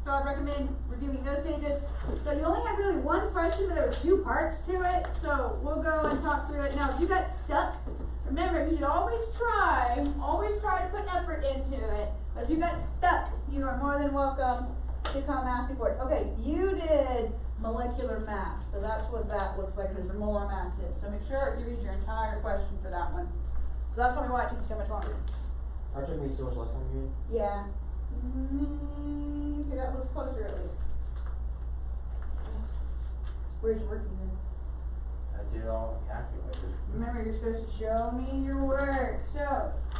So I recommend reviewing those pages. So you only had really one question, but there was 2 parts to it. So we'll go and talk through it. Now, if you got stuck, remember, you should always try to put effort into it. But if you got stuck, you are more than welcome to come ask me for it. Okay, you did molecular mass. So that's what that looks like, because your molar mass is. So make sure you read your entire question for that one. So that's probably why it took you so much longer. Our took me so much less time to read. Yeah. Okay, that looks closer at least. Where's your working then? I did all calculated. Remember, you're supposed to show me your work. So,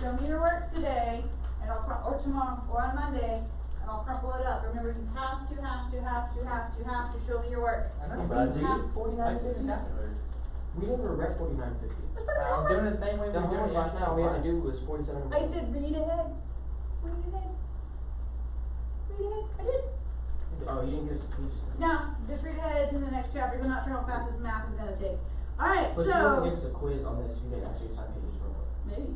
show me your work today, and or tomorrow, or on Monday, and I'll crumple it up. Remember, you have to show me your work. I know, Yeah, but I but did you it. did 49.50. I did it calculated. We never read 49.50. That's part of I was the doing it the same way we The were doing homework it last night, all we had to do yesterday. was 47. I said read ahead. Read ahead. Read ahead. I did. Oh, you didn't give us, you just. No, just read ahead to the next chapter. I'm not sure how fast this math is going to take. Alright, But you were so. gonna give us a quiz on this, you didn't actually assign pages for it. Maybe.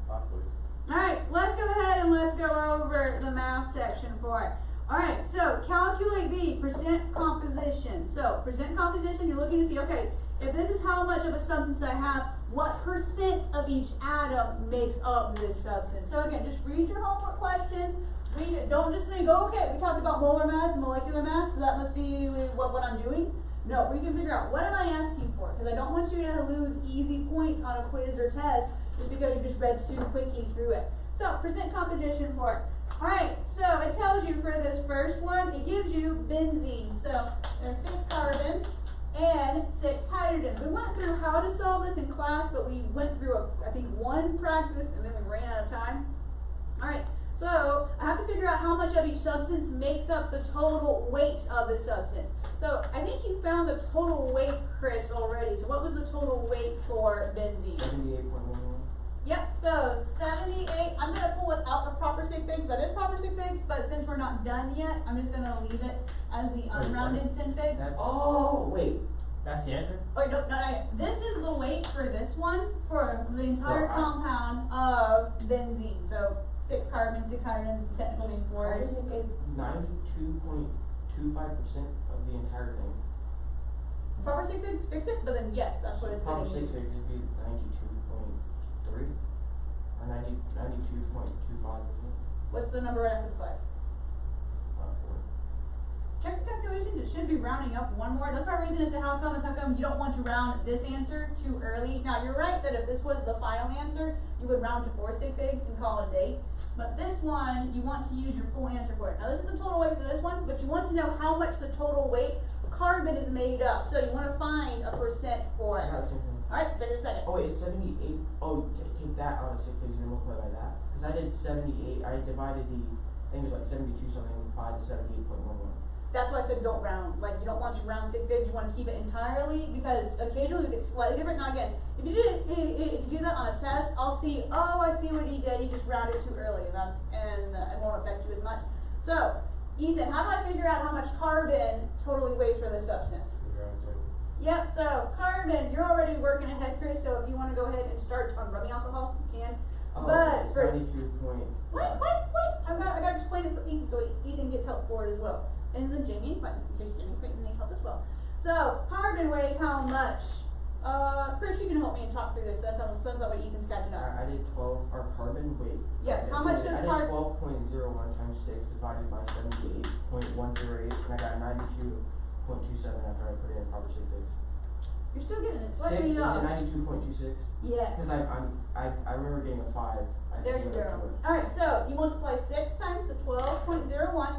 Possibly. Alright, let's go ahead and let's go over the math section for it. Alright, so calculate the percent composition. So, percent composition, you're looking to see, okay, if this is how much of a substance I have, what percent of each atom makes up this substance? So again, just read your homework questions. Read it. Don't just think, oh, okay, we talked about molar mass and molecular mass, so that must be what I'm doing. No, we can figure out, what am I asking for? Because I don't want you to lose easy points on a quiz or test just because you just read too quickly through it. So, percent composition for it. Alright, so it tells you for this first one, it gives you benzene. So, there's 6 carbons and 6 hydrogens. We went through how to solve this in class, but we went through, I think, 1 practice and then we ran out of time. Alright, so I have to figure out how much of each substance makes up the total weight of the substance. So, I think you found the total weight, Chris, already. So, what was the total weight for benzene? 78.11. Yep, so 78, I'm going to pull it out of proper sig figs. That is proper sig figs, but since we're not done yet, I'm just going to leave it as the unrounded sig figs. That's, Oh, wait. that's the answer? Wait, no, not yet. This is the weight for this one for the entire Well, compound of benzene. So 6 carbons, 6 hydrogens, technical name for it. 92.25% of the entire thing. Proper sig figs, fix it, but then yes, that's what it's Proper going to 6 be. figures would be 92.3 or 92.25%. What's the number right after the 5? Check the calculations, it should be rounding up 1 more. That's my reason as to how come you don't want to round this answer too early. Now you're right that if this was the final answer, you would round to 4 sig figs and call it a day. But this one, you want to use your full answer for it. Now this is the total weight for this one, but you want to know how much the total weight carbon is made up. So you want to find a percent for it. Yeah, the same thing. Alright, take a second. Oh wait, it's 78. Oh, take that out of 6 figures and multiply by that. Because I did 78. I divided the thing was like 72 something by the 78.11. That's why I said don't round. Like, you don't want to round sig figs, you want to keep it entirely, because occasionally it gets slightly different. Now again, if you do that on a test, I'll see, oh, I see what he did, he just rounded too early, and it won't affect you as much. So, Ethan, how do I figure out how much carbon totally weighs for this substance? Yep, so carbon, you're already working ahead, Chris, so if you want to go ahead and start on rubbing alcohol, you can. Oh, But it's for 92 point. Wait, I gotta explain it for Ethan, so Ethan gets help for it as well. And then Jamie and Quentin, because Jamie and Quentin need help as well. So, carbon weighs how much? Chris, you can help me and talk through this. That sounds like Ethan's catching up. I did 12, our carbon weight. Yeah, how much does I did carbon? 12.01 times 6 divided by 78.108, and I got 92.27 after I put it in proper sig figs. You're still getting it. 6 Let me is know. it 92.26? Yes. Because I remember getting a 5. There you go. Alright, so you multiply 6 times the 12.01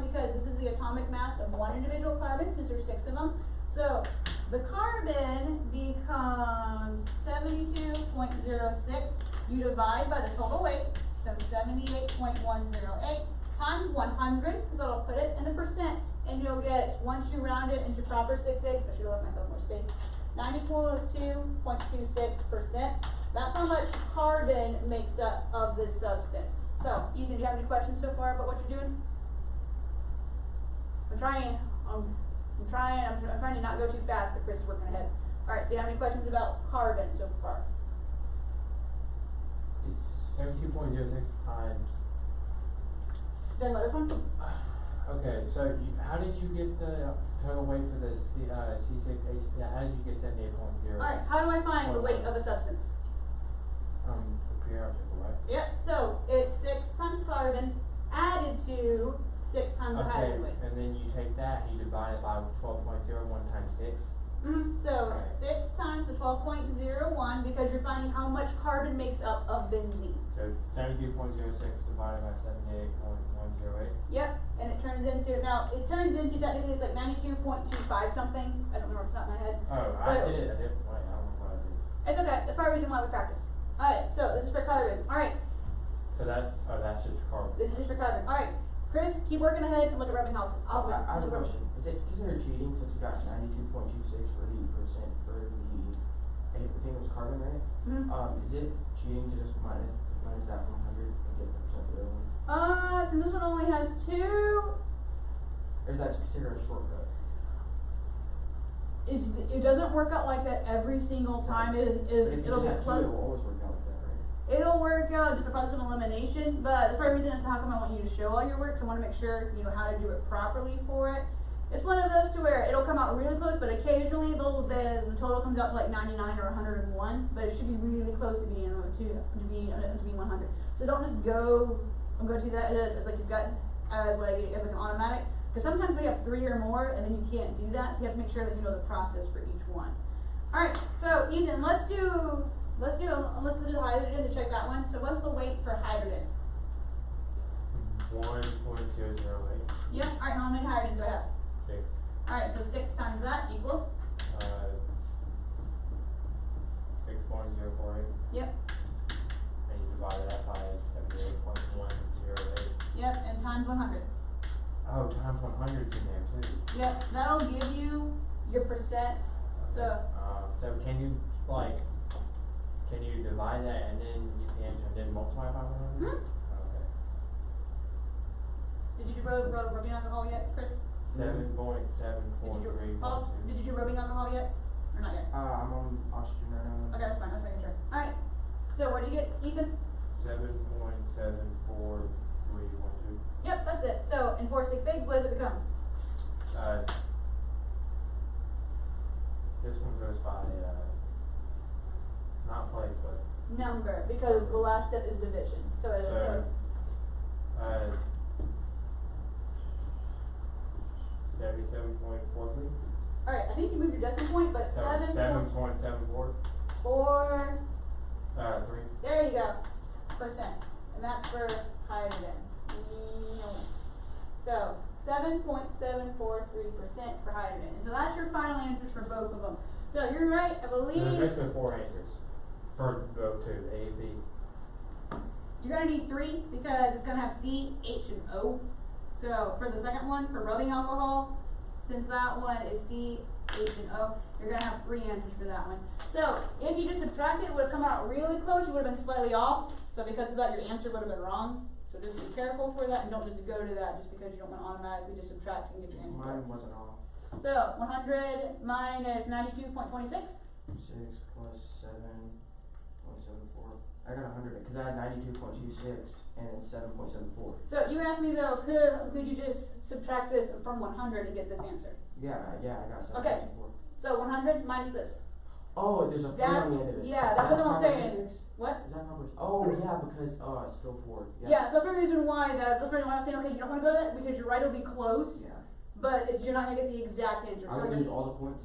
because this is the atomic mass of one individual carbon, since there's 6 of them. So the carbon becomes 72.06. You divide by the total weight, so 78.108 times 100, because that'll put it in the percent. And you'll get, once you round it into proper sig figs, I should have left myself more space, 92.26%. That's how much carbon makes up of this substance. So, Ethan, do you have any questions so far about what you're doing? I'm trying to not go too fast, but Chris is working ahead. Alright, so you have any questions about carbon so far? It's 72.06 times. Then let us one. Okay, so how did you get the total weight for the C6H, how did you get 78.0? Alright, how do I find the weight of a substance? The periodic table, right? Yep, so it's 6 times carbon added to 6 times the Okay, hydrogen weight. and then you take that and you divide it by 12.01 times 6. So Right. 6 times the 12.01 because you're finding how much carbon makes up of benzene. So 72.06 divided by 78.108. Yep, and it turns into technically it's like 92.25 something. I don't remember off the top of my head. Oh, I But- did it a different way, I don't know what I did. It's okay, that's part of the reason why we practice. Alright, so this is for carbon. Alright, So that's just carbon. this is just for carbon. Alright, Chris, keep working ahead and look at rubbing health. I have a question. Is it considered cheating since we got 92.26 for 80% for the, I think it was carbon, right? Is it cheating to just minus that from 100 and get the percent for the other one? Since this one only has 2, Or is that just considered a shortcut? it doesn't work out like that every single time. But if you It'll just be have two, close. it'll always work out like that, right? It'll work out just the process of elimination, but that's part of the reason as to how come I want you to show all your work, so I wanna make sure you know how to do it properly for it. It's one of those to where it'll come out really close, but occasionally the total comes out to like 99 or 101, but it should be really close to being to be 100. So don't just go to that as like you've got as like an automatic, because sometimes they have 3 or more, and then you can't do that. So you have to make sure that you know the process for each one. All right, so Ethan, let's do the hydrogen to check that one. So what's the weight for hydrogen? 1.008. Yep. All right, how many hydrogens do I have? 6. All right, so 6 times that equals. 6.048. Yep. And you divide that by 78.108. Yep, and times 100. Oh, times 100 is in there too. Yep, that'll give you your percent. So So can you divide that and then multiply by 100? Mhm. Okay. did you do rubbing alcohol yet, Chris? 7.743. Paul, did you do rubbing alcohol yet, or not yet? I'm on oxygen right now. Okay, that's fine. I was making sure. All right. So what did you get, Ethan? 7.74312. Yep, that's it. So in 4 sig figs, what does it become? This one goes by not place, but Number, because the last step is division. So it's so 77.43. all right. I think you moved your decimal point, but 7.74. 4. 3. There you go. Percent, and that's for hydrogen. So 7.743% for hydrogen. And so that's your final answers for both of them. So you're right, I So there's believe. basically 4 answers for both two, A and B. You're gonna need 3 because it's gonna have C, H, and O. So for the second one, for rubbing alcohol, since that one is C, H, and O, you're gonna have 3 answers for that one. So if you just subtracted, it would have come out really close. You would have been slightly off. So because of that, your answer would have been wrong. So just be careful for that, and don't just go to that just because you don't want to automatically just subtract and get your answer. Mine wasn't off. So 100 minus 92.26. 6 plus 7.74. I got 100 because I had 92.26 and then 7.74. So you asked me though, could you just subtract this from 100 and get this answer? Yeah, I got 7.74. Okay. So 100 minus this. Oh, there's a 3 on the end of it. Yeah, that's Is what that I'm proper saying. six? What? Is that proper? Oh, yeah, because it's still 4. Yeah, so that's the reason why that's the reason why I'm saying, okay, you don't want to go to that because you're right, it'll be close, Yeah. but you're not gonna get the exact answer. I So would lose all the points.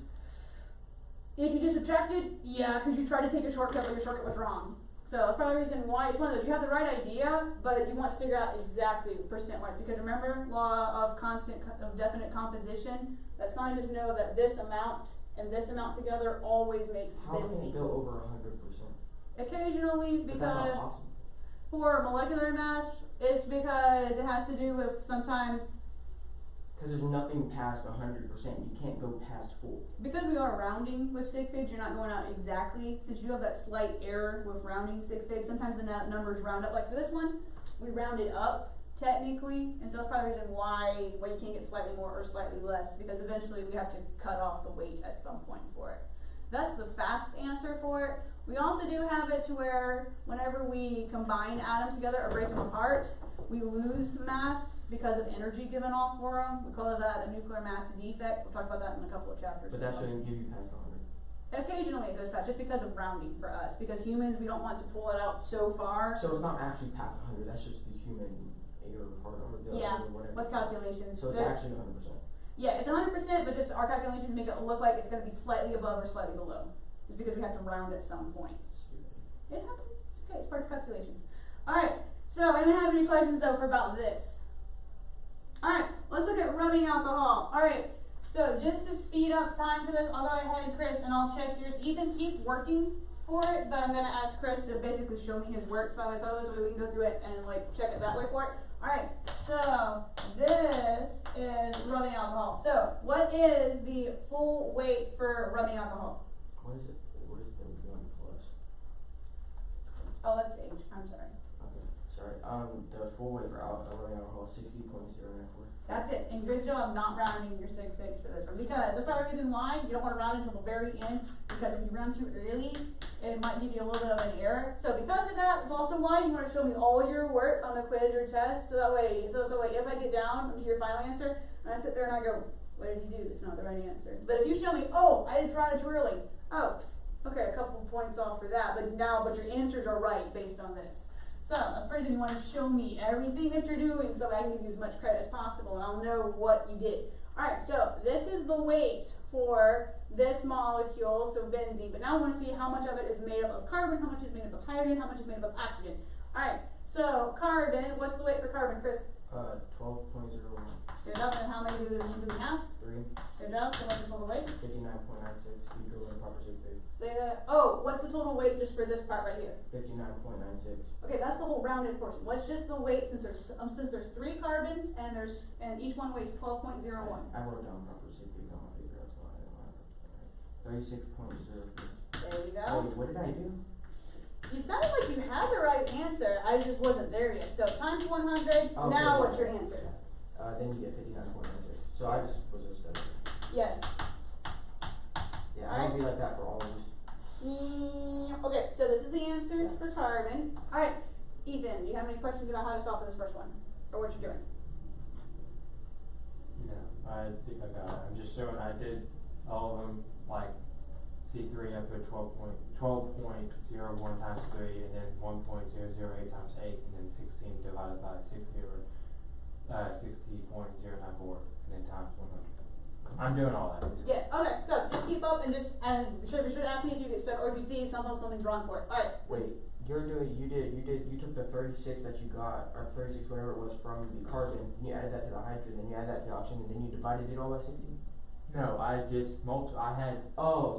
if you just subtracted, yeah, because you tried to take a shortcut, but your shortcut was wrong. So that's probably the reason why it's one of those. You have the right idea, but you want to figure out exactly percent-wise. Because remember, law of definite composition. That scientists know that this amount and this amount together always makes How can it benzene. go over 100%? Occasionally, But that's not because possible. for molecular mass, it's because it has to do with sometimes. Because there's nothing past 100%. You can't go past full. Because we are rounding with sig figs, you're not going out exactly. Since you have that slight error with rounding sig figs, sometimes the numbers round up. Like for this one, we rounded up technically, and so that's probably the reason why you can't get slightly more or slightly less, because eventually we have to cut off the weight at some point for it. That's the fast answer for it. We also do have it to where whenever we combine atoms together or break them apart, we lose mass because of energy given off for them. We call that a nuclear mass defect. We'll talk about that in a couple of chapters. But that shouldn't give you past 100. Occasionally it goes past, just because of rounding for us. Because humans, we don't want to pull it out so far. So it's not actually past 100. That's just the human error part of it. Yeah, or whatever. with calculations. So it's actually 100%. Yeah, it's 100%, but just our calculations make it look like it's going to be slightly above or slightly below. Just because we have to round at some point. It happens. It's okay, it's part of calculations. Alright, so I don't have any questions though for about this. Alright, let's look at rubbing alcohol. Alright, so just to speed up time for this, I'll go ahead, Chris, and I'll check yours. Ethan, keep working for it, but I'm going to ask Chris to basically show me his work so we can go through it and like check it that way for it. Alright, so this is rubbing alcohol. So, what is the full weight for rubbing alcohol? What is it? What is the 1 plus? Oh, that's age. I'm sorry. Okay, sorry. The full weight for rubbing alcohol is 60.094. That's it. And good job not rounding your sig figs for this one. Because that's probably the reason why you don't want to round until the very end. Because if you round too early, it might give you a little bit of an error. So because of that, it's also why you want to show me all your work on the quiz or test. So that way, if I get down to your final answer, and I sit there and I go, what did you do? It's not the right answer. But if you show me, oh, I just rounded too early. Oh, okay, a couple of points off for that. But your answers are right based on this. So that's the reason you want to show me everything that you're doing so I can give you as much credit as possible and I'll know what you did. Alright, so this is the weight for this molecule, so benzene. But now I want to see how much of it is made up of carbon, how much is made up of hydrogen, how much is made up of oxygen. Alright, so carbon, what's the weight for carbon, Chris? 12.01. Good enough, and how many do we have? 3. Good enough, so what's the total weight? 59.96. Equal and proper sig fig. Say that. Oh, what's the total weight just for this part right here? 59.96. Okay, that's the whole rounded portion. What's just the weight since there's 3 carbons and each one weighs 12.01. I wrote down proper sig fig on my paper, that's why I didn't want to. 36.0. There you go. Wait, what did I do? You sounded like you had the right answer. I just wasn't there yet. So times 100. Okay. Now what's your answer? Then you get 59.96. So I just was a study. Yeah. Yeah, I don't be like that for all of these. Okay, so this is the answer for carbon. Alright, Ethan, do you have any questions about how to solve for this first one? Or what you're doing? No, I think I got it. I'm just showing I did all of them, like C3 I put 12.01 times 3 and then 1.008 times 8 and then 16 divided by 60.094 and then times 100. I'm doing all that. Yeah, okay, so just keep up and be sure to ask me if you get stuck or if you see something's wrong for it. Alright. Wait, you took the 36 that you got, or 36 whatever it was from the carbon, and you added that to the hydrogen, then you added that to the oxygen, and then you divided it all by 60? No, I just I had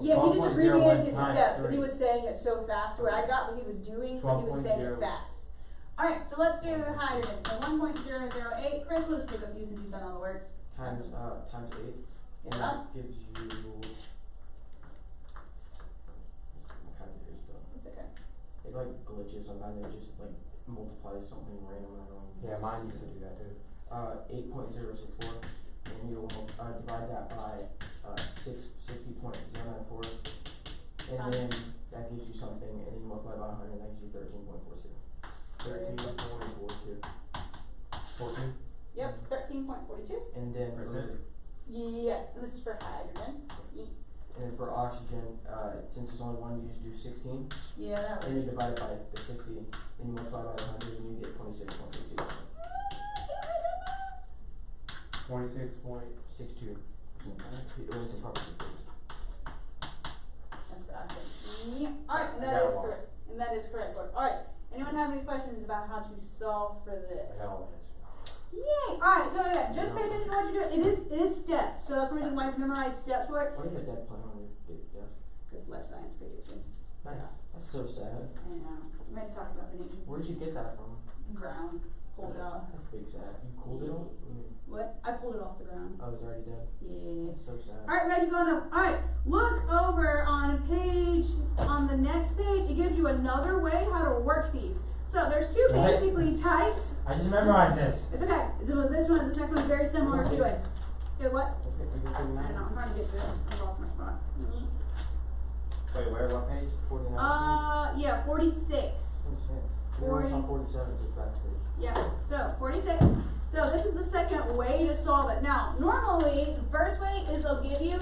Yeah, he just abbreviated his 12.01 steps, but he 3. was saying it so fast where I got what he was doing, but he was saying it 12.0. fast. Alright, so let's do hydrogen. So 1.008. Chris, we'll just take a few since you've done all the work. Times 8. And Yeah. that gives you. It's okay. It like glitches sometimes. It just like multiplies something random. I don't know. Yeah, mine used to do that too. 8.064, and you'll divide that by 60.094, and then that gives you something, and then you multiply by 100, and that gives you 13.42. 13.42. 14. Yep, 13.42. And then Yes, and this is for hydrogen. and then for oxygen, since there's only one, you just do 16. Yeah, that Then you was. divide it by the 60, then you multiply by 100, and you get 26.62. 26.62. It's a proper sig fig. That's for oxygen. Yep. Alright, and I that got is lost. correct. And that is correct. Alright, anyone have any questions about how to solve for this? I got all that. Yay! Alright, so yeah, just pay attention to what you're doing. It is steps, so that's the reason why you have to memorize steps for it. Why do you have a dead plant on your desk? Because left science previously. Nice. That's so sad. I know. We had to talk about the name. Where'd you get that from? Ground. Pulled it off. That's big sad. You cooled it off? What? I pulled it off the ground. Oh, it's already dead? Yeah. That's so sad. Alright, ready to go now. Alright, look over on the next page, it gives you another way how to work these. So there's two What? basically types. I just memorized this. It's okay. So this next one is very similar to it. Okay, what? Okay, I don't know, I'm trying to get to it. I lost my spot. Wait, where, what page? 49? Yeah, 46. 46. We're almost on 47, just back page. Yeah, so 46. So this is the second way to solve it. Now, normally, the first way is they'll give you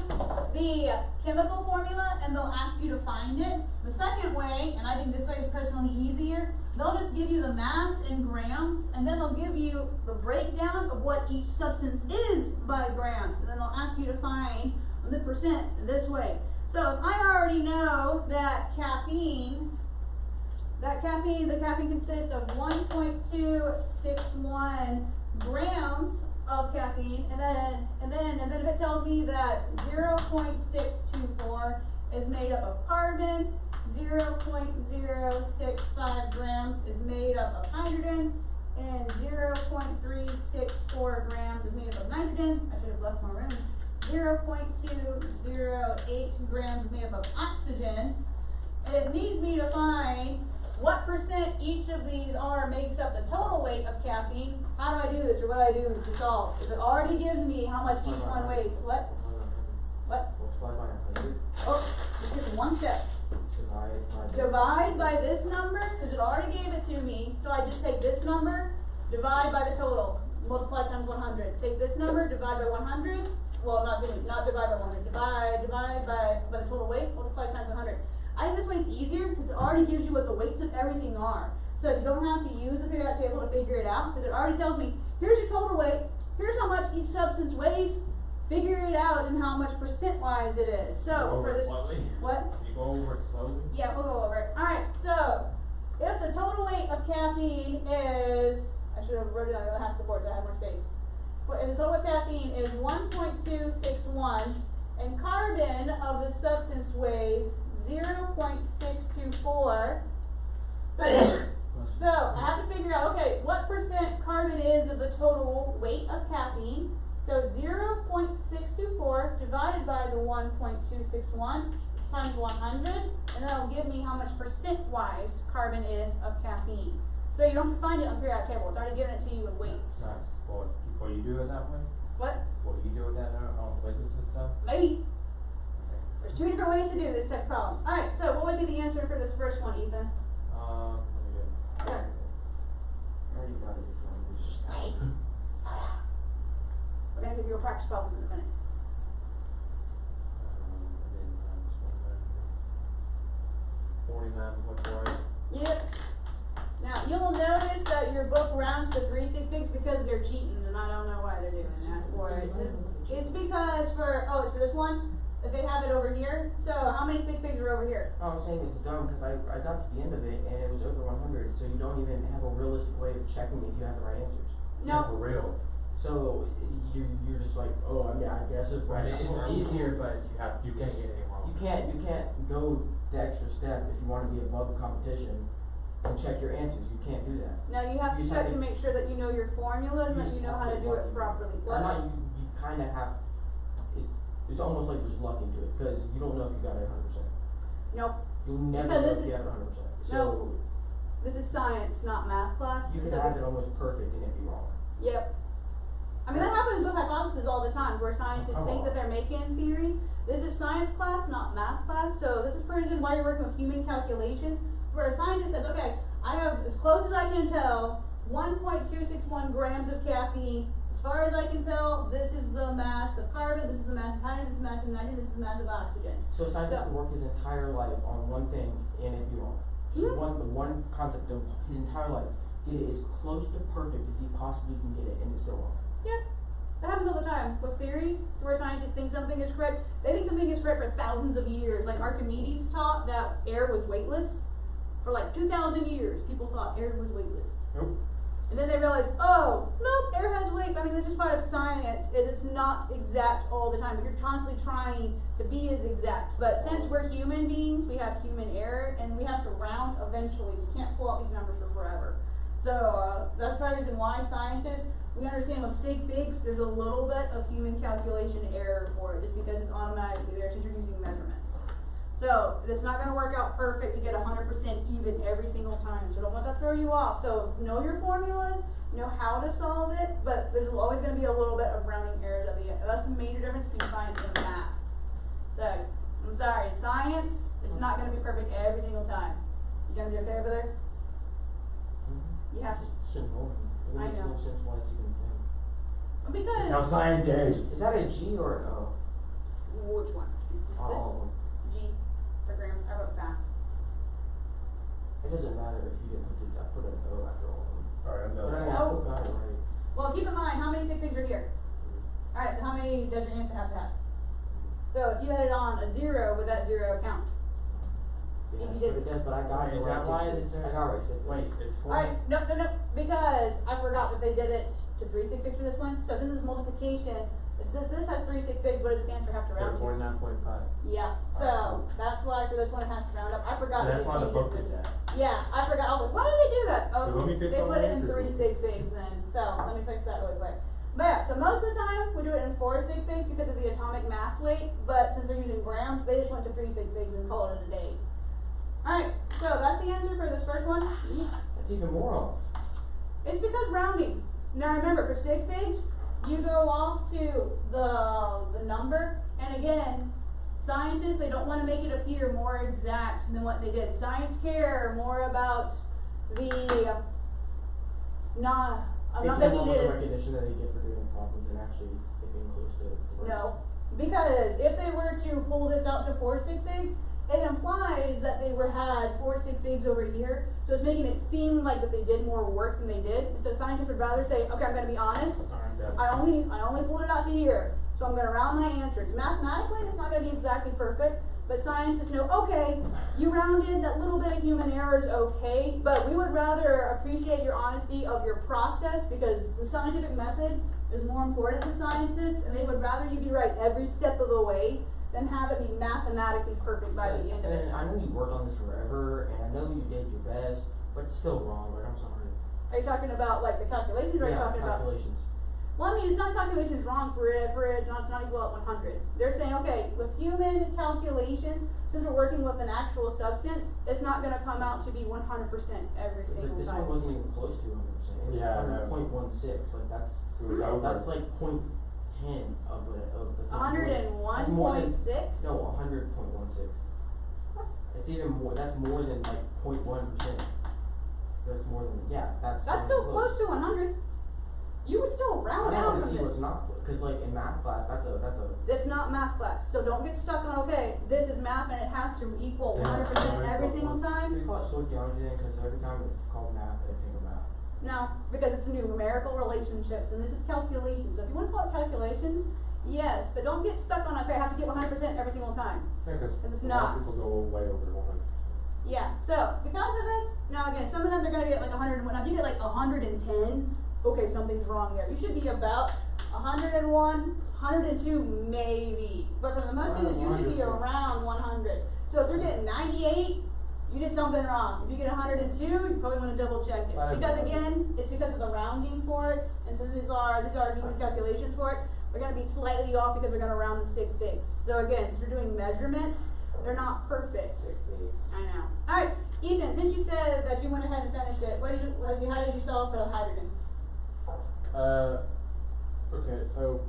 the chemical formula and they'll ask you to find it. The second way, and I think this way is personally easier, they'll just give you the mass in grams and then they'll give you the breakdown of what each substance is by grams. And then they'll ask you to find the percent this way. So if I already know that the caffeine consists of 1.261 grams of caffeine, and then if it tells me that 0.624 is made up of carbon, 0.065 grams is made up of hydrogen, and 0.364 grams is made up of nitrogen. I should have left more room. 0.208 grams is made up of oxygen. And it needs me to find what percent each of these makes up the total weight of caffeine. How do I do this, or what do I do to solve? If it already gives me how much each one weighs. What? Multiply by 100. Oh, just hit one step. Divide by this number, because it already gave it to me. So I just take this number, divide by the total, multiply times 100. Take this number, divide by 100. Well, not divide by 100. Divide by the total weight, multiply times 100. I think this way is easier because it already gives you what the weights of everything are. So you don't have to use the periodic table to figure it out, because it already tells me, here's your total weight, here's how much each substance weighs, figure it out and how much percent-wise it is. So for this, what? You go over it slowly? Yeah, we'll go over it. Alright, so if the total weight of caffeine is, I should have wrote it on the other half of the board so I have more space. But if the total weight of caffeine is 1.261 and carbon of the substance weighs 0.624. So I have to figure out, okay, what percent carbon is of the total weight of caffeine. So 0.624 divided by the 1.261 times 100, and that'll give me how much percent-wise carbon is of caffeine. So you don't have to find it on the periodic table. It's already given it to you in weights. Nice. Will you do it that way? What? Will you do it that on quizzes and stuff? Maybe. There's two different ways to do this type of problem. Alright, so what would be the answer for this first one, Ethan? Let me do it. Sure. I already got it. Just wait. Slow down. We're gonna give you a practice problem in a minute. 49.48. Yep. Now, you'll notice that your book rounds to 3 sig figs because they're cheating, and I don't know why they're doing that for it. It's because it's for this one, that they have it over here. So, how many sig figs are over here? I was saying it's dumb because I got to the end of it and it was over 100, so you don't even have a realistic way of checking if you have the right answers. No. For real. So you're just like, oh, I mean, I guess it's right. It's easier, but you can't get any wrong. You can't go the extra step if you want to be above the competition and check your answers. You can't do that. Now, you have to You check said to it- make sure that you know your formula and You that you just know how have to to do it lucky. properly. Or not, you kind of have. It's almost like there's luck into it because you don't know if you got it 100%. Nope. You'll never Because know this if you is- have it 100%. So No. This is science, not math class. you can So have it almost perfect and it be wrong. Yep. I mean, that happens with hypotheses all the time, where scientists Come think on. that they're making theories. This is science class, not math class, so this is for instance why you're working with human calculations, where a scientist says, okay, I have, as close as I can tell, 1.261 grams of caffeine. As far as I can tell, this is the mass of carbon, this is the mass of hydrogen, this is the mass of nitrogen, this is the mass of oxygen. So a scientist So- can work his entire life on one thing and it be wrong. Just Mhm. the one concept of his entire life. Get it as close to perfect as he possibly can get it and it's still wrong. Yeah. That happens all the time with theories, where scientists think something is correct. They think something is correct for thousands of years. Like Archimedes taught that air was weightless. For like 2,000 years, people thought air was weightless. Nope. And then they realized, oh, nope, air has weight. I mean, this is part of science, is it's not exact all the time, but you're constantly trying to be as exact. But since we're human beings, we have human error, and we have to round eventually. You can't pull out these numbers for forever. So that's part of the reason why scientists, we understand with sig figs, there's a little bit of human calculation error for it, just because it's automatically there since you're using measurements. So it's not going to work out perfect to get 100% even every single time. So don't let that throw you off. So know your formulas, know how to solve it, but there's always going to be a little bit of rounding errors at the end. That's the major difference between science and math. So I'm sorry, in science, it's It's not gonna be perfect every single time. You gonna be okay over there? You have to, It's just annoying. It I makes know. no sense why it's even a thing. It's how because, science is. Is that a G or an O? which one? Oh, G, for grams, I wrote fast. it doesn't matter if you didn't put it, I put an O after all of them. Alright, I'm But I done. mean, I still got it right. Well, keep in mind, how many sig figs are here? Alright, so how many does your answer have to have? So if you had it on a 0, would that 0 count? Yes, you but did- it does, but I got Is it that right. why six it is figures. there? I got it right six Wait, figures. it's 40? Alright, no, because I forgot that they did it to 3 sig figs for this one. So since this is multiplication, it says this has 3 sig figs, what does this answer have to round So to? 49.5. Yeah, so that's why for this one it has to round up. I So forgot. that's that why the they book changed is it. that. Yeah, I forgot. I was like, why did they do that? Oh, Let me fix they all put my it in answers 3 real sig figs then. So let me fix that really quick. But yeah, so most of the time we do it in 4 sig figs because of the atomic mass weight. But since they're using grams, they just went to 3 sig figs and called it a day. Alright, so that's the answer for this first one. That's even more off. It's because rounding. Now remember, for sig figs, you go off to the number, and again, scientists, they don't want to make it appear more exact than what they did. Science care more about the I'm They not care making more about the it. recognition that they get for doing problems and actually getting close to the No, because if they were to pull this out to 4 sig figs, it implies that they had 4 sig figs over here, so it's making it seem like that they did more work than they did. And so scientists would rather say, okay, I'm going to be honest. I'm done. I only pulled it out to here, so I'm going to round my answers. Mathematically, it's not going to be exactly perfect, but scientists know, okay, you rounded, that little bit of human error is okay, but we would rather appreciate your honesty of your process because the scientific method is more important to scientists, and they would rather you be right every step of the way than have it be mathematically perfect by the end of it. And I know you worked on this forever, and I know you did your best, but it's still wrong, like, I'm sorry. Are you talking about like the calculations, or are you Yeah, talking about? calculations. Well, I mean, it's not calculations wrong for it not to not equal out 100. They're saying, okay, with human calculations, since we're working with an actual substance, it's not going to come out to be 100% every But single this time. one wasn't even close to 100%. It was Yeah, I know. 100.16, like that's, It was over. that's like 0.10 of the, that's like 101.6? No, 100.16. It's even more, that's more than like 0.1%. That's more than, yeah, that's. That's still close to 100. You would still I round don't down wanna from see this. what's not, cause like in math class, that's a, It's not math class, so don't get stuck on, okay, this is math and it has to equal Yeah, 100% every single they time. call it stoichiometry then, cause every time it's called math, they think of math. No, because it's numerical relationships, and this is calculations. So if you want to call it calculations, yes, but don't get stuck on, okay, I have to get 100% every single time. Yeah, 'cause It's a lot not. of people go way over 100. Yeah, so because of this, now again, some of them they're gonna get like 101. Now if you get like 110, okay, something's wrong here. You should be about 101, 102 maybe, but for the most cases you should be around 100. So if you're getting 98, you did something wrong. If you get 102, you probably want to double check it. Because again, it's because of the rounding for it, and since these are human calculations for it, they're gonna be slightly off because they're gonna round the sig figs. So again, since you're doing measurements, they're not perfect. I know. Alright, Ethan, since you said that you went ahead and finished it, how did you solve for hydrogen? Okay, so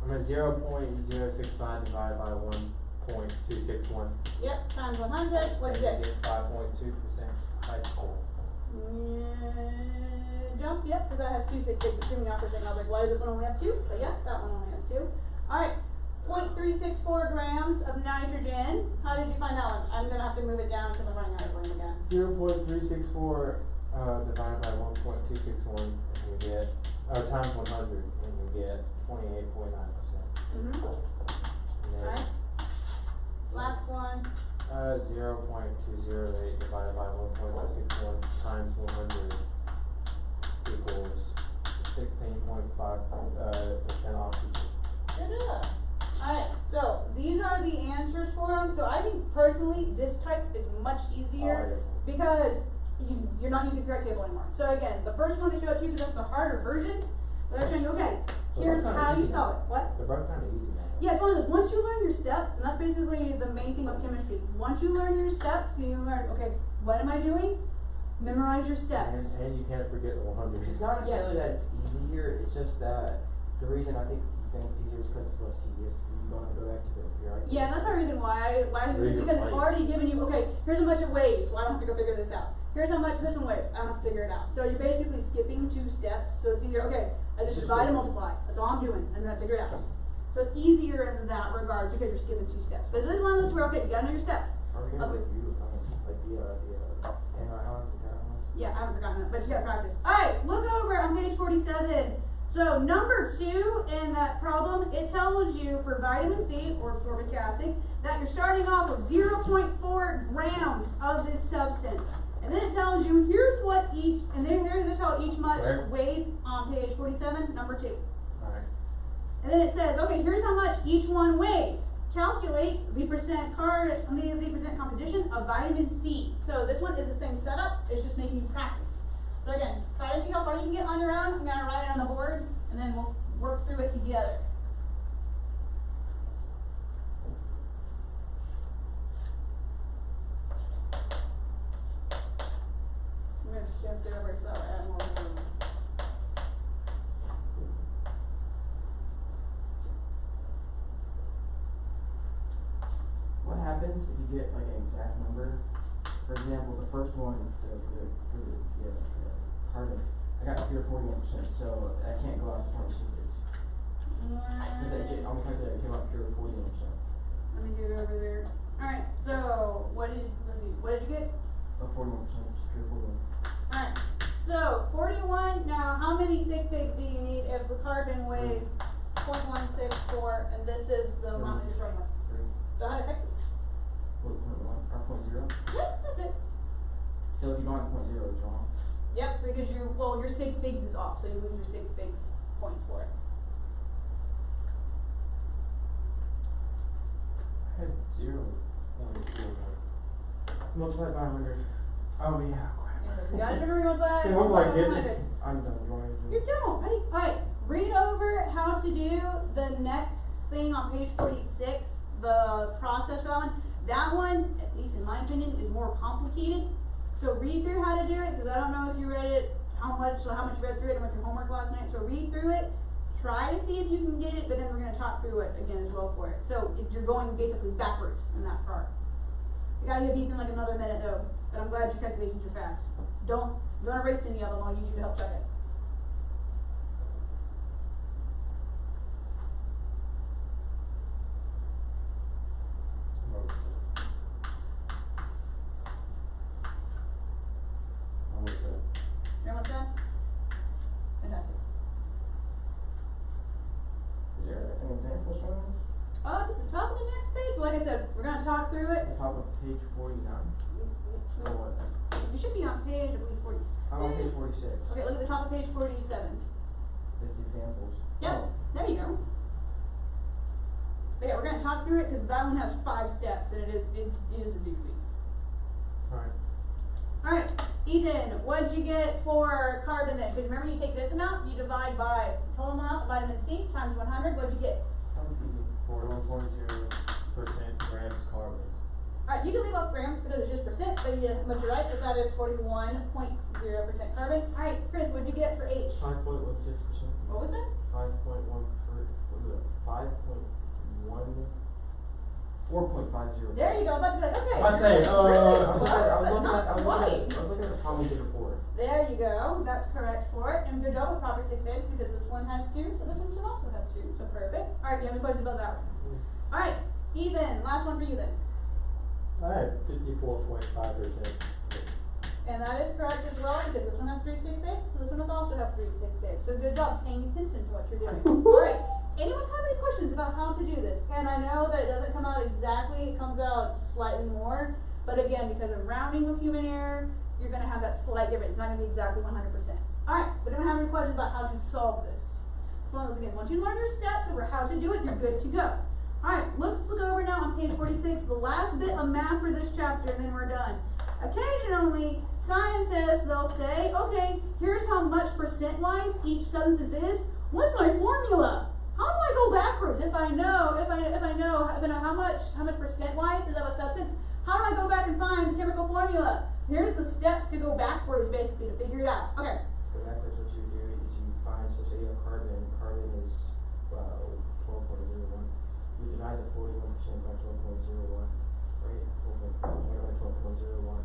I'm at 0.065 divided by 1.261. Yep, times 100, what did you get? Get 5.2% hydrogen. Jump, yep, because that has 2 sig figs. It threw me off for a second. I was like, why does this one only have 2? But yeah, that one only has 2. Alright, 0.364 grams of nitrogen. How did you find that one? I'm gonna have to move it down because I'm running out of room again. 0.364 divided by 1.261, and you get, times 100, and you get 28.9%. Alright. Last one. 0.208 divided by 1.61 times 100 equals 16.5% oxygen. Good job. Alright, so these are the answers for them. So I think personally, this type is much easier because you're not using the correct table anymore. So again, the first one they show it to you because that's the harder version. But they're showing you, okay, here's how you solve it. What? They're both kind of easy now. Yeah, it's one of those, once you learn your steps, and that's basically the main thing of chemistry. Once you learn your steps, you learn, okay, what am I doing? Memorize your steps. And you can't forget the 100. It's not necessarily that it's easy here, it's just that The reason I think you think it's easier is because it's less tedious, you don't have to go back to your idea. Yeah, that's the reason why, Raise your because it's price. already given you, okay, here's how much it weighs, so I don't have to go figure this out. Here's how much this one weighs, I don't have to figure it out. So you're basically skipping 2 steps, so it's easier, okay, I just It's just divide and quicker. multiply, that's all I'm doing, and then I figure it out. So it's easier in that regard because you're skipping 2 steps. But this is one of those where, okay, you gotta know your steps. Are we gonna Okay. review, like the anti-islands and counter-islands? Yeah, I haven't forgotten it, but you gotta practice. Alright, look over on page 47. So number 2 in that problem, it tells you for vitamin C or ascorbic acid that you're starting off with 0.4 grams of this substance. And then it tells you here's what each, and then here's how each much Where? weighs on page 47, number 2. Alright. And then it says, okay, here's how much each one weighs. Calculate the percent composition of vitamin C. So this one is the same setup, it's just making you practice. So again, try to see how far you can get on your own. I'm gonna write it on the board, and then we'll work through it together. I'm gonna shift it over so I add more room. What happens if you get like an exact number? For example, the first one, the carbon, I got 3 or 41%, so I can't go out to 26 days. Because I'm calculating, it came out pure 41%. Let me get it over there. Alright, so what did you get? 41%, just pure 41. Alright, so 41, now how many sig figs do you need if the carbon weighs 0.164 and this is the amount that you're starting with? 3. So how to fix this? 0.1 or 0.0. Yep, that's it. So if you don't have 0.0, it's wrong. Yep, because your sig figs is off, so you lose your sig figs points for it. I had 0.41. Multiply by 100. Oh yeah, crap. You guys remember what that? It looked like it. I'm done. You want me to do You it? don't. Alright, read over how to do the next thing on page 46, the process for that one. That one, at least in my opinion, is more complicated. So read through how to do it, because I don't know if you read it, how much you read through it, and what your homework last night. So read through it, try to see if you can get it, but then we're going to talk through it again as well for it. So if you're going basically backwards in that part. You gotta give Ethan like another minute though, but I'm glad your calculations are fast. Don't erase any of them, I'll use you to help check it. Almost done. You almost done? Fantastic. Is there an example showing this? Oh, it's at the top of the next page. Like I said, we're gonna talk through it. On top of page 49. Or what? You should be on page, I believe, 46. I'm on page 46. Okay, look at the top of page 47. It's examples. Yep, Oh. there you go. But yeah, we're gonna talk through it because that one has 5 steps and it is a doozy. Alright. Alright, Ethan, what'd you get for carbon then? Because remember you take this amount, you divide by total amount of vitamin C times 100, what'd you get? That was easy. 41.0% grams carbon. Alright, you can leave off grams because it's just percent, but you're right that that is 41.0% carbon. Alright, Chris, what'd you get for H? 5.16%. What was that? 5.1 what is it? 4.50. There you go, I was about to be like, okay. I'd say, really I was close, but not quite. looking at the problem we did before. There you go, that's correct for it, and good job with proper sig figs because this one has 2, so this one should also have 2, so perfect. Alright, do you have any questions about that one? Alright, Ethan, last one for you then. I had 54.5%. And that is correct as well because this one has 3 sig figs, so this one must also have 3 sig figs. So good job paying attention to what you're doing. Alright, anyone have any questions about how to do this? And I know that it doesn't come out exactly, it comes out slightly more, but again, because of rounding with human error, you're gonna have that slight difference. It's not gonna be exactly 100%. Alright, but anyone have any questions about how to solve this? So again, once you learn your steps over how to do it, you're good to go. Alright, let's look over now on page 46, the last bit of math for this chapter, and then we're done. Occasionally, scientists, they'll say, okay, here's how much percent-wise each substance is. What's my formula? How do I go backwards if I know how much percent-wise is of a substance? How do I go back and find the chemical formula? Here's the steps to go backwards, basically, to figure it out. Okay. So backwards, what you do is you find, so say you have carbon is 12.01, right? 12.01,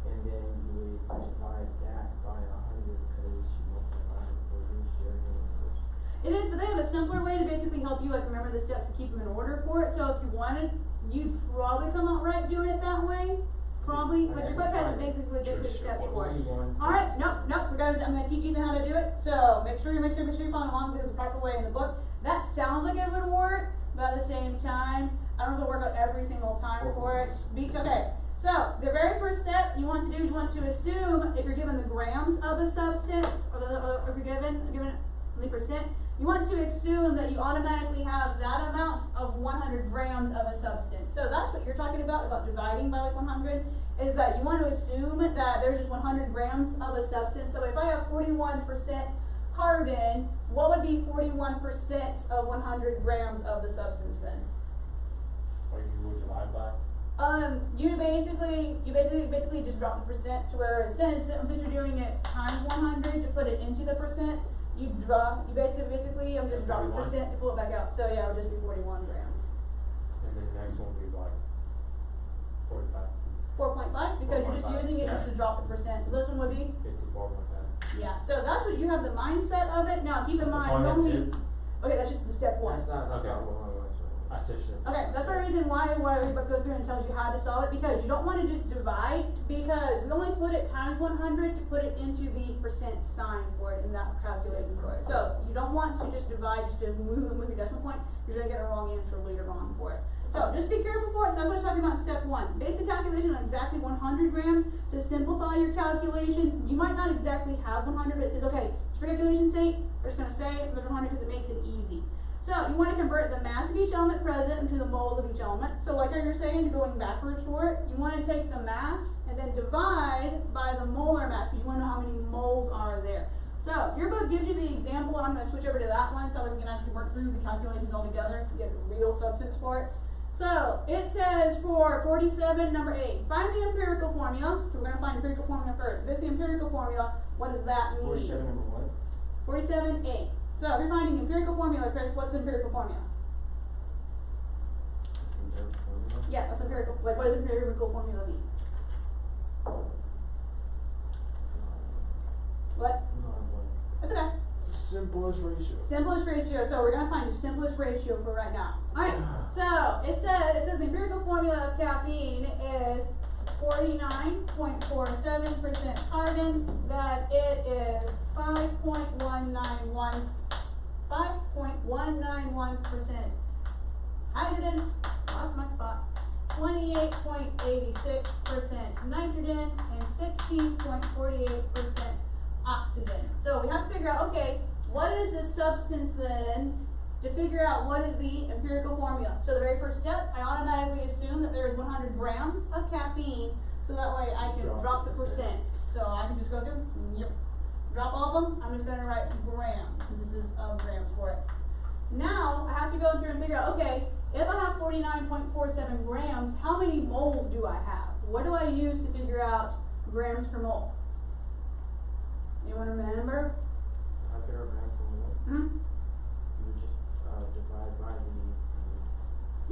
and then you would divide that by 100 because you multiply it for each sharing numbers. It is, but they have a simpler way to basically help you like remember the steps to keep them in order for it. So if you wanted, you'd probably come out right doing it that way. Probably, but your book has basically the steps for it. Alright, nope, I'm gonna teach Ethan how to do it. So make sure you're following along with the proper way in the book. That sounds like it would work, but at the same time, I don't know if it'll work out every single time for it. Okay, so the very first step you want to do is you want to assume if you're given the grams of a substance, or if you're given the percent, you want to assume that you automatically have that amount of 100 grams of a substance. So that's what you're talking about dividing by like 100, is that you want to assume that there's just 100 grams of a substance. So if I have 41% carbon, what would be 41% of 100 grams of the substance then? Or you would divide by? You basically just drop the percent to where since you're doing it times 100 to put it into the percent, you basically just drop the percent to pull it back out. So yeah, it would just be 41 grams. And then the next one would be like 45. 4.5 because you're just using it just to drop the percent. So this one would be 54.5. yeah. So that's what you have the mindset of it. Now keep in mind you only that's just the step one. That's not Okay. what I was. I said shit. Okay, that's the reason why we goes through and tells you how to solve it, because you don't want to just divide, because we only put it times 100 to put it into the percent sign for it in that calculation for it. So you don't want to just divide just to move your decimal point. You're going to get a wrong answer later on for it. So just be careful for it. So that's what I was talking about in step one. Base the calculation on exactly 100 grams to simplify your calculation. You might not exactly have 100, but it says, okay, for calculation's sake, we're just going to say there's 100 because it makes it easy. So you want to convert the mass of each element present into the moles of each element. So like you're saying, you're going backwards for it. You want to take the mass and then divide by the molar mass because you want to know how many moles are there. So your book gives you the example, and I'm going to switch over to that one so that we can actually work through the calculations all together to get the real substance for it. So it says for 47, number 8, find the empirical formula. So we're going to find empirical formula first. If it's the empirical formula, what does that mean? 47 number what? 47, 8. So if you're finding empirical formula, Chris, what's the empirical formula? Yeah, that's empirical. Like, what does empirical formula mean? What? That's okay. Simplest ratio. Simplest ratio. So we're gonna find the simplest ratio for right now. Alright. So it says the empirical formula of caffeine is 49.47% carbon, that it is 5.191% hydrogen, lost my spot, 28.86% nitrogen, and 16.48% oxygen. So we have to figure out, okay, what is this substance then to figure out what is the empirical formula. So the very first step, I automatically assume that there is 100 grams of caffeine, so that way I can drop the percents. So I can just go through, drop all of them. I'm just going to write grams, since this is grams for it. Now I have to go through and figure out, okay, if I have 49.47 grams, how many moles do I have? What do I use to figure out grams per mole? Anyone remember? How could our grams per mole? Hmm? You would just divide by the.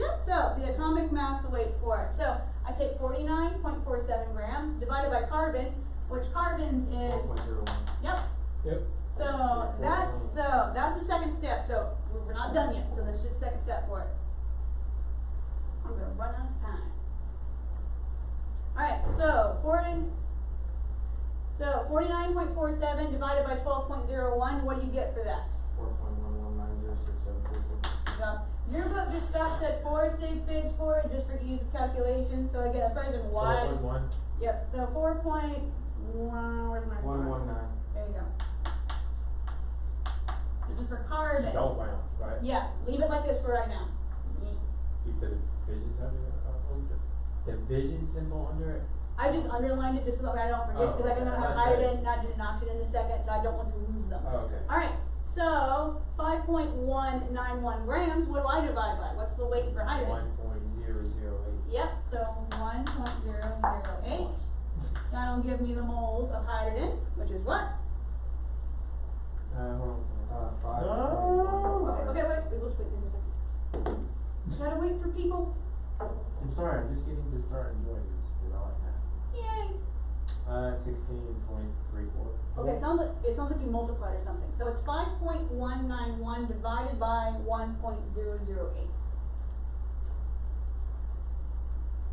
Yep, so the atomic mass weight for it. So I take 49.47 grams divided by carbon, which carbons is 1.01. yep. Yep. So that's the second step. So we're not done yet. So that's just the second step for it. I'm gonna run out of time. Alright, so 49.47 divided by 12.01, what do you get for that? 4.1190674. Your book just stops at 4 sig figs for it, just for ease of calculation. So again, that's in Y. 4.1. Yep, so 4.1, where's my 119. There you go. This is for carbon. Don't round, right? Yeah, leave it like this for right now. Keep the division under it. Division symbol under it. I just underlined it just so that way I don't forget, because I'm going to have hydrogen, nitrogen, and oxygen in a second, so I don't want to lose them. Oh, okay. Alright, so 5.191 grams, what do I divide by? What's the weight for hydrogen? 1.008. Yep, so 1.008. That'll give me the moles of hydrogen, which is what? Hold on. 5. Okay, wait, we'll just wait for a second. You gotta wait for people. sorry, I'm just getting to start enjoying this, cause I like that. Yay. 16.34. Okay, it sounds like you multiplied or something. So it's 5.191 divided by 1.008.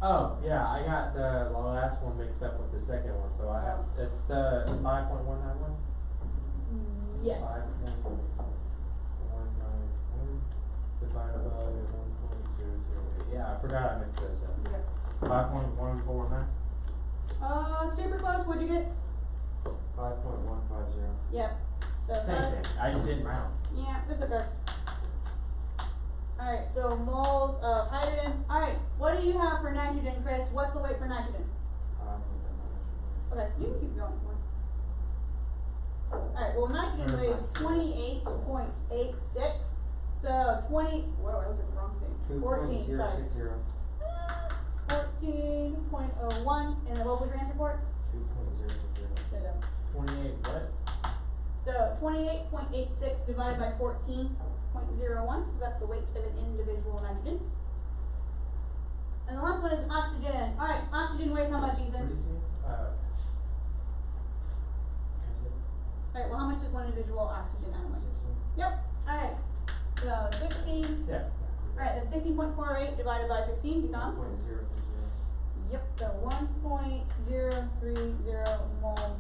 Oh, yeah, I got the last one mixed up with the second one, so I have, it's 5.191? Yes. 5.191 divided by 1.008. Yeah, I forgot I mixed those up. Okay. 5.149? Super close. What'd you get? 5.150. Yep. So Same thing, I just didn't round. Yeah, that's okay. Alright, so moles of hydrogen. Alright, what do you have for nitrogen, Chris? What's the weight for nitrogen? Okay, you can keep going. Alright, well nitrogen weighs 28.86. So 20, whoa, I looked at the wrong thing. 14, sorry. 2.060. 14.01, and then what was your answer for it? 2.060. 28 what? So 28.86 divided by 14.01, so that's the weight of an individual nitrogen. And the last one is oxygen. Alright, oxygen weighs how much, Ethan? What do you see? Alright, well how much is one individual oxygen atom weigh? Yep, alright. So 16. Yeah. Alright, then 16.48 divided by 16 becomes? 1.030. Yep, so 1.030 mole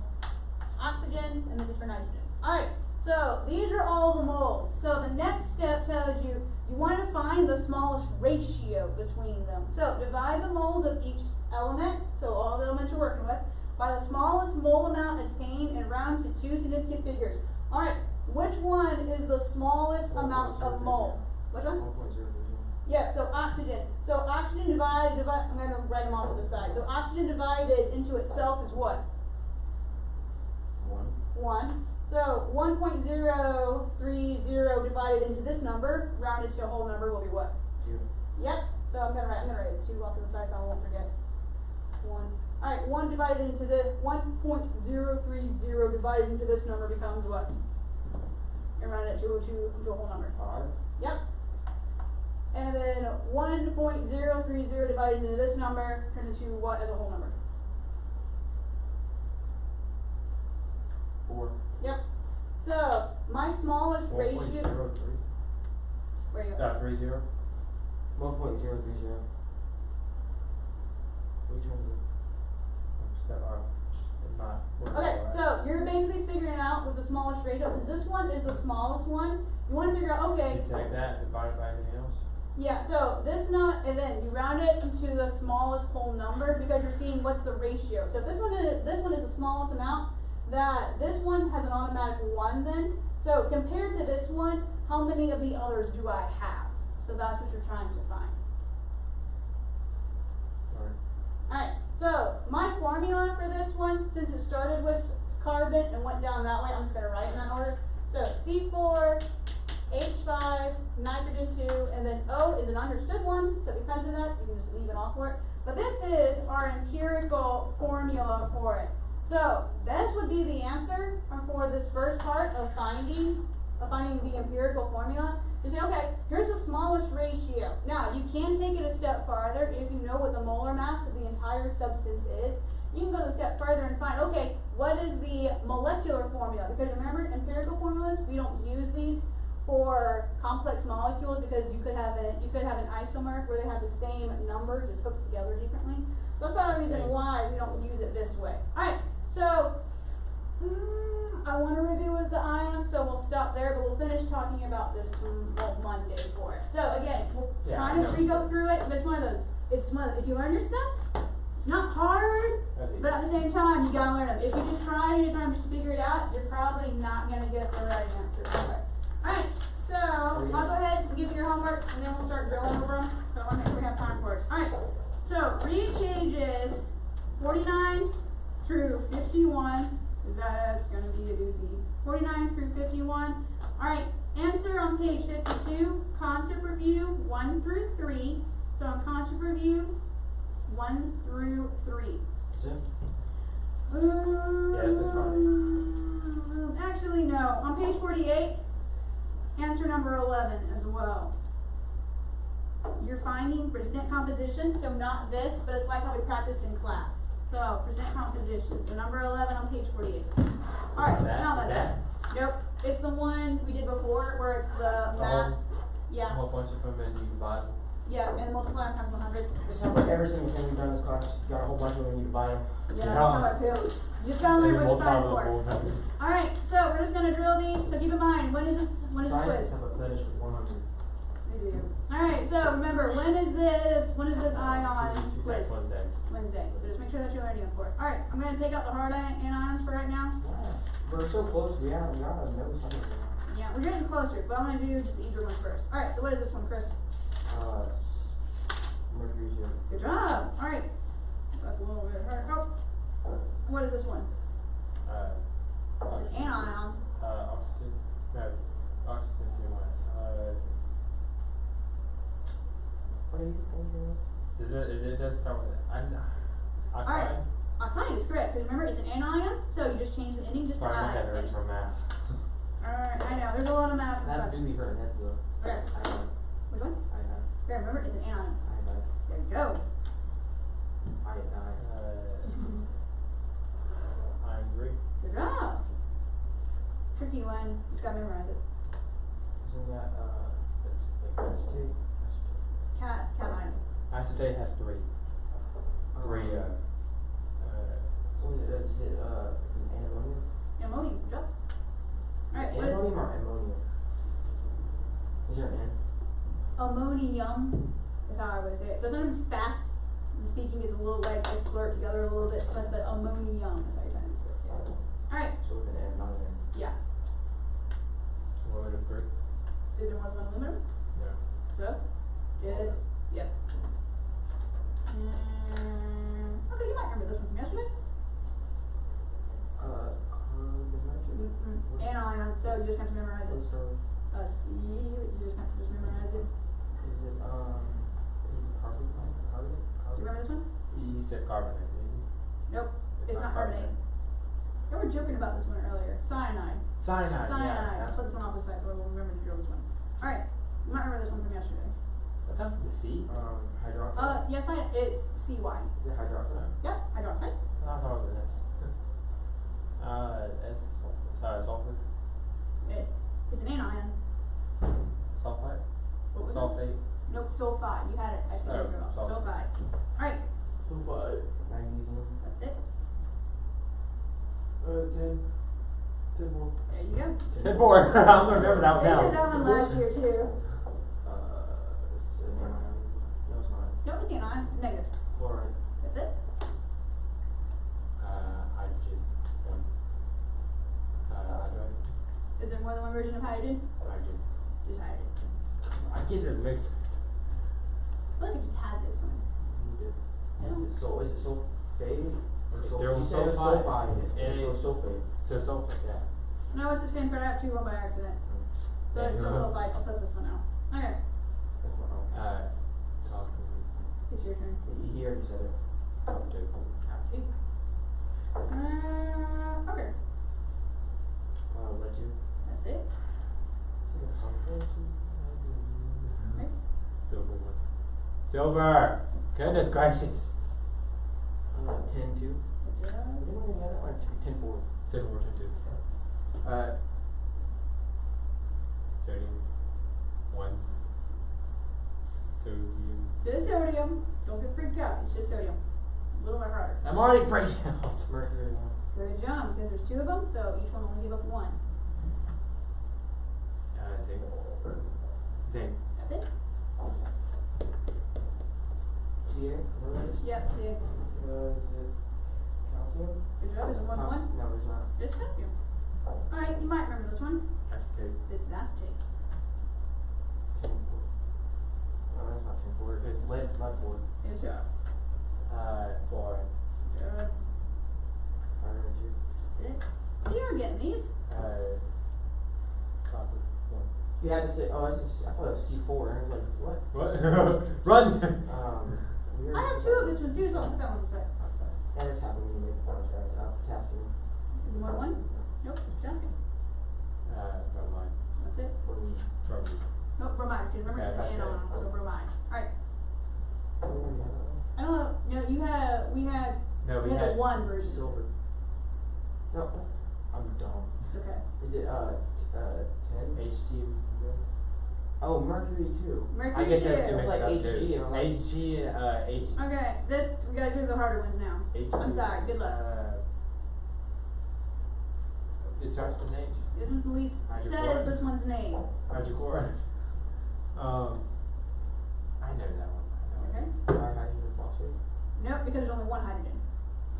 oxygen, and this is for nitrogen. Alright, so these are all the moles. So the next step tells you, you want to find the smallest ratio between them. So divide the moles of each element, so all the elements you're working with, by the smallest mole amount obtained and round to two significant figures. Alright, which one is the smallest amount of mole? Which one? 1.030. Yeah, so oxygen. So oxygen divided, I'm going to write them off to the side. So oxygen divided into itself is what? 1. 1. So 1.030 divided into this number, rounded to a whole number, will be what? 2. Yep. So I'm gonna write 2 off to the side so I won't forget. 1. Alright, 1 divided into this, 1.030 divided into this number becomes what? And round it to a whole number. 5. Yep. And then 1.030 divided into this number turns into what as a whole number? 4. Yep. So my smallest 1.030. ratio. Where you go? 30. 1.030. Which one is it? Okay, so you're basically figuring out with the smallest ratio. Since this one is the smallest one, you want to figure out, okay. You take that and divide it by anything else? Yeah, so this not, and then you round it into the smallest whole number because you're seeing what's the ratio. So if this one is the smallest amount, that this one has an automatic 1 then. So compared to this one, how many of the others do I have? So that's what you're trying to find. Alright, so my formula for this one, since it started with carbon and went down that way, I'm just going to write in that order. So C4, H5, nitrogen 2, and then O is an understood one, so because of that, you can just leave it off for it. But this is our empirical formula for it. So this would be the answer for this first part of finding the empirical formula. You say, okay, here's the smallest ratio. Now, you can take it a step farther if you know what the molar mass of the entire substance is. You can go a step further and find, okay, what is the molecular formula? Because remember, empirical formulas, we don't use these for complex molecules because you could have an isomer where they have the same number, just hooked together differently. So that's probably the reason why we don't use it this way. Alright, so I want to review with the ions, so we'll stop there, but we'll finish talking about this Monday for it. So again, we'll kind of re-go through it, but it's one of those, if you learn your steps, it's not hard, but at the same time, you gotta learn them. If you just try to figure it out, you're probably not gonna get the right answer. Alright, so I'll go ahead and give you your homework, and then we'll start drilling over them, so I want to make sure we have time for it. Alright, so read changes 49 through 51. That's going to be a doozy. 49 through 51. Alright, answer on page 52, concept review 1 through 3. So on concept review 1 through 3. That's it? Yes, that's fine. Actually, no. On page 48, answer number 11 as well. you're finding percent composition, so not this, but it's like how we practiced in class. So, percent composition, so number 11 on page 48. Alright, now that's that? Nope, it's the one we did before, where it's the mass, A yeah, whole bunch of them and you divide them. yeah, and multiply times 100. It sounds like every single thing we've done in this class, you got a whole bunch of them, you need to buy them. Yeah, that's how it feels. You just gotta learn what you're trying for. for. Alright, so we're just gonna drill these, so keep in mind, when is this quiz? Scientists have a fetish with 100. We do. Alright, so remember, when is this ion quiz? Next Wednesday. Wednesday, so just make sure that you're ready for it. Alright, I'm gonna take out the hard anions for right now. Yeah. We're so close, we gotta know something. Yeah, we're getting closer, but I'm gonna do just the easier ones first. Alright, so what is this one, Chris? Mercury zero. Good job. Alright. That's a little bit hard. Oh. What is this one? It's an anion. Oxygen. No, oxygen minus. What are you It does start with oxide. Alright. Oxide is correct, because remember it's an anion, so you just change the ending just to Sorry, my head I. hurts from math. Alright, I know, there's a lot of math and That's stuff. do be hurting heads though. Okay, I know. which one? I know. Okay, remember it's an anion. I know. There you go. I know. I'm Greek. Good job. Tricky one, just gotta memorize it. Isn't that That's like acetate? Cation. acetate has three. Three, What is it? Is it ammonium? Ammonium, good job. Alright, what is Ammonium or ammonium? Is there an N? ammonium is how I would say it. So sometimes fast speaking is a little like I slur it together a little bit, but ammonium is how you're trying to say it. Yeah. Alright, So with an N, not an N. yeah. aluminum three. Is there more than one aluminum? No. So, is, yep. Okay, you might remember this one from yesterday. Anion, so you just have to memorize it. So, C, you just have to memorize it. is it carbon? Do you remember this one? He said carbonate, maybe. Nope, it's not carbonate. They were joking about this one earlier. Cyanide. Cyanide, Cyanide. yeah. I'll put this one off the side so we'll remember to drill this one. Alright, you might remember this one from yesterday. That sounds from the sea. Hydroxide? Yes, it's CY. Is it hydroxide? Yep, hydroxide. I thought it was S. Sulfur. It's an anion. Sulfite. What was it? Sulfate. Nope, sulfide. You had it. I should have figured out. sulfide. Sulfide. Alright, Sulfide. Magnesium. that's it. 10 more. There you go. 10-4. I'm gonna remember that one They now. said that one last year too. It's an anion. No, it's not. Nope, it's anion. Negative. Chloride. That's it. Hydrogen. Hydrogen. Is there more than one version of hydrogen? Hydrogen. Just hydrogen. I get it mixed. I feel like I just had this one. Is it sulfate? Or They're sulfate? You said sulfide. sulfide. And So sulfate. So sulfate, yeah. No, it's the same, but I have two one by accident. So Yeah, it's still you're right. sulfide. I'll put this one out. Okay, That's what it's your turn. He already said it. Out two. Okay. Lead 2. That's it. Okay. Silver one. Silver! Goodness gracious. 10 2. Good job. Didn't we have that one? 10 4. 10-4, 10-2. Sodium. 1. Sodium. Just sodium. Don't get freaked out. It's just sodium. A little bit harder. I'm already freaked out. Mercury 1. Good job, because there's two of them, so each one will give up one. Zinc. Zinc. That's it. Ca? Yep, see it. Is it calcium? Good job. Is there more than one? No, there's not. Just calcium. Alright, you might remember this one. Acetate. This is acetate. 10 4. No, that's not 10 4. It's lead 4. Good job. Fluoride. Good. Fire 2. That's it. You're getting these. Copper. 1. You had to say, I thought it was C4, and I was like, what? What? Run! Weird. I have two of this one too, so I'll put that one aside. Yeah, this happened when you make power strides. Potassium. Is there more than one? Nope, just potassium. Bromine. That's it. Bromine. Bromine. Nope, bromide, cause remember Okay, it's an that's anion, it. so bromide. Alright, We already have I don't know, no, we had No, we the had, one version. silver. No, I'm dumb. It's okay. Is it, 10? HG. Oh, Mercury too. I Mercury get those two too. It's mixed like up HG, too. and I'm like- HG, Okay, this, we gotta do the harder ones now. I'm sorry, good luck. It starts with an H. This one's the least, says Hydrochloric. this one's name, Hydrochloric. I know that one. I know it. okay? Hydrogen phosphate. Nope, because there's only one hydrogen.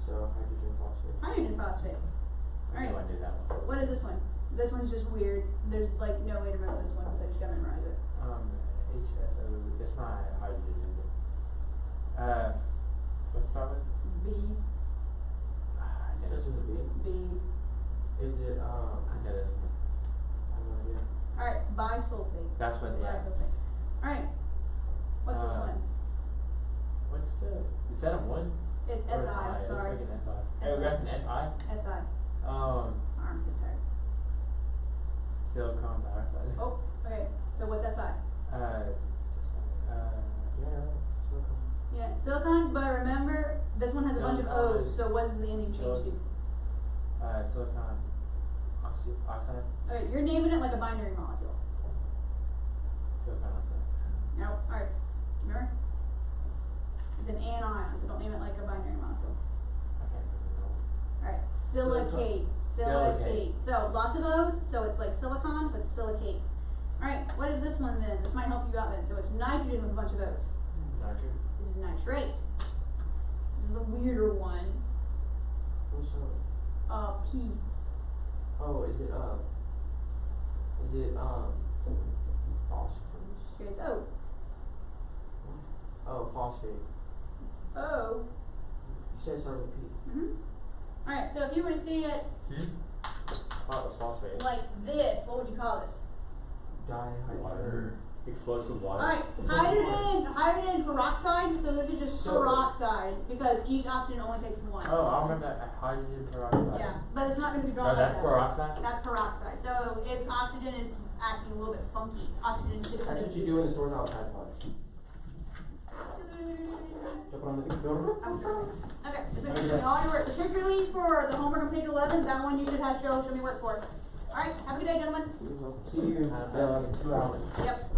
So hydrogen phosphate. Hydrogen phosphate. I Alright. know I did that one. What is this one? This one's just weird. There's like no way to remember this one, so I just gotta memorize it. HSO, it's not hydrogen, is it? Let's start with, B, I know Starts this with a one. B. B. Is it, I know this one. I have no idea. Alright, bisulfate. That's what, yeah. Bisulfate. Alright. What's this one? What's the, is that a one? It's Or an SI, I? It sorry. looks like an SI. Oh, that's an SI? SI. Arms get tired. Silicon dioxide. Oh, okay. So what's SI? Yeah, silicon. Yeah, silicon, but remember, this one has a bunch of Silicon. O's, so what does the ending change to? Silicon oxide. Alright, you're naming it like a binary molecule. Silicon oxide. Nope, alright. Remember? It's an anion, so don't name it like a binary molecule. I can't remember. Alright, silicate. Silicate. So lots of O's, so it's like silicon, but silicate. Alright, what is this one then? This might help you out then. So it's nitrogen with a bunch of O's. Nitrogen. This is nitrate. This is the weirder one. Which one? P. Oh, is it phosphorus? Okay, it's O. Oh, phosphate. O. You said it started with P. Alright, so if you were to see it I thought it was phosphate. like this, what would you call this? Dihydrogen. Explosive water. Alright, hydrogen peroxide, so this is just So- peroxide, because each oxygen only takes one. Oh, I remember that hydrogen peroxide. Yeah, but it's not gonna be drawn Oh, like that's that. peroxide? That's peroxide, so it's oxygen, it's acting a little bit funky. Oxygen typically. That's what you do in the stores out Tide Pods. Jump on the computer. Okay, so all your work, particularly for the homework on page 11, that one you should have show me work for. Alright, have a good day, gentlemen. See you in 2 hours. Yep.